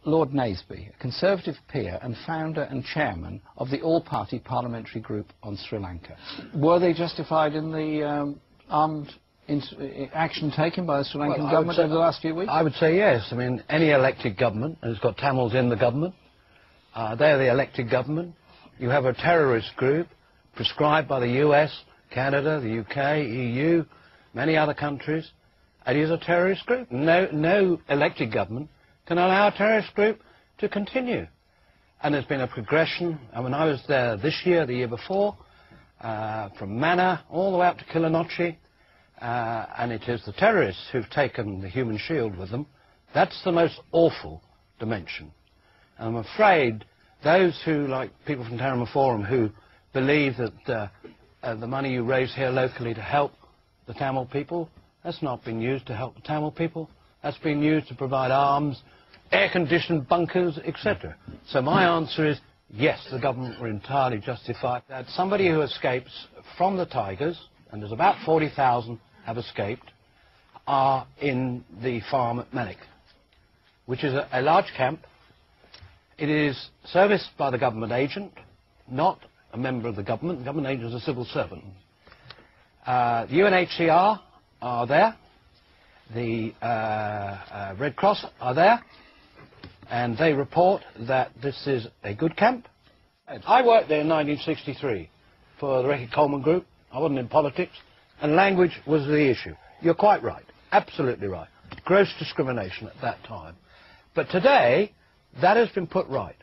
Lord Naseby, a Conservative peer and founder and chairman of the all-party parliamentary group on Sri Lanka. Were they justified in the armed action taken by the Sri Lankan government over the last few weeks? I would say yes. I mean, any elected government, and it's got Tamils in the government, they're the elected government. You have a terrorist group prescribed by the US, Canada, the UK, EU, many other countries. It is a terrorist group. No elected government can allow a terrorist group to continue. And there's been a progression. And when I was there this year, the year before, from Mana all the way up to Kilinochchi, and it is the terrorists who've taken the human shield with them. That's the most awful dimension. And I'm afraid those who, like people from Tarama Forum, who believe that the money you raise here locally to help the Tamil people, that's not been used to help the Tamil people. That's been used to provide arms, air-conditioned bunkers, etc. So my answer is yes, the government were entirely justified. That somebody who escapes from the Tigers, and there's about 40,000 have escaped, are in the farm at Malik, which is a large camp. It is serviced by the government agent, not a member of the government. The government agent is a civil servant. The UNHCR are there. The Red Cross are there. And they report that this is a good camp. I worked there in 1963 for the Reckitt Coleman Group. I wasn't in politics. And language was the issue. You're quite right. Absolutely right. Gross discrimination at that time. But today, that has been put right.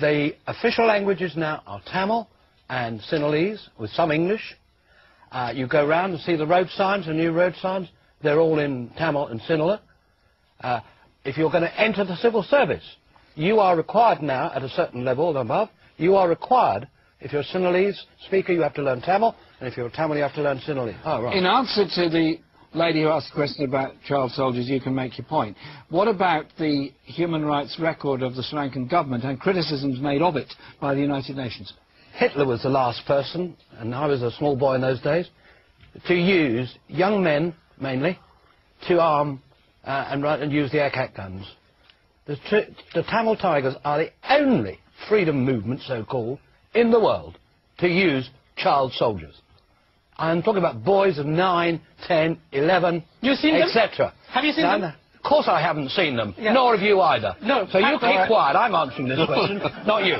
The official languages now are Tamil and Sinhalese, with some English. You go round and see the road signs, the new road signs. They're all in Tamil and Sinhala. If you're going to enter the civil service, you are required now, at a certain level above, you are required, if you're a Sinhalese speaker, you have to learn Tamil, and if you're a Tamil, you have to learn Sinhalese. Oh, right. In answer to the lady who asked a question about child soldiers, you can make your point. What about the human rights record of the Sri Lankan government and criticisms made of it by the United Nations? Hitler was the last person, and I was a small boy in those days, to use young men, mainly, to arm and use the air-cat guns. The Tamil Tigers are the only freedom movement, so-called, in the world to use child soldiers. I'm talking about boys of 9, 10, 11, etc. Have you seen them? Of course I haven't seen them, yeah. Nor have you either. No. So you keep quiet, I'm answering this question, not you.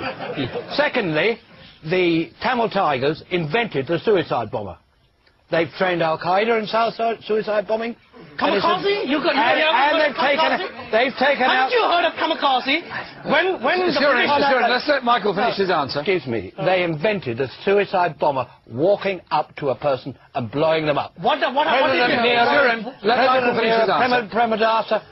Secondly, the Tamil Tigers invented the suicide bomber. They've trained Al-Qaeda in suicide bombing. Kamikaze? They've taken out... Haven't you heard of kamikaze? Let's let Michael finish his answer. Excuse me. They invented a suicide bomber walking up to a person and blowing them up. What happened? Let Michael finish his answer. Premadasa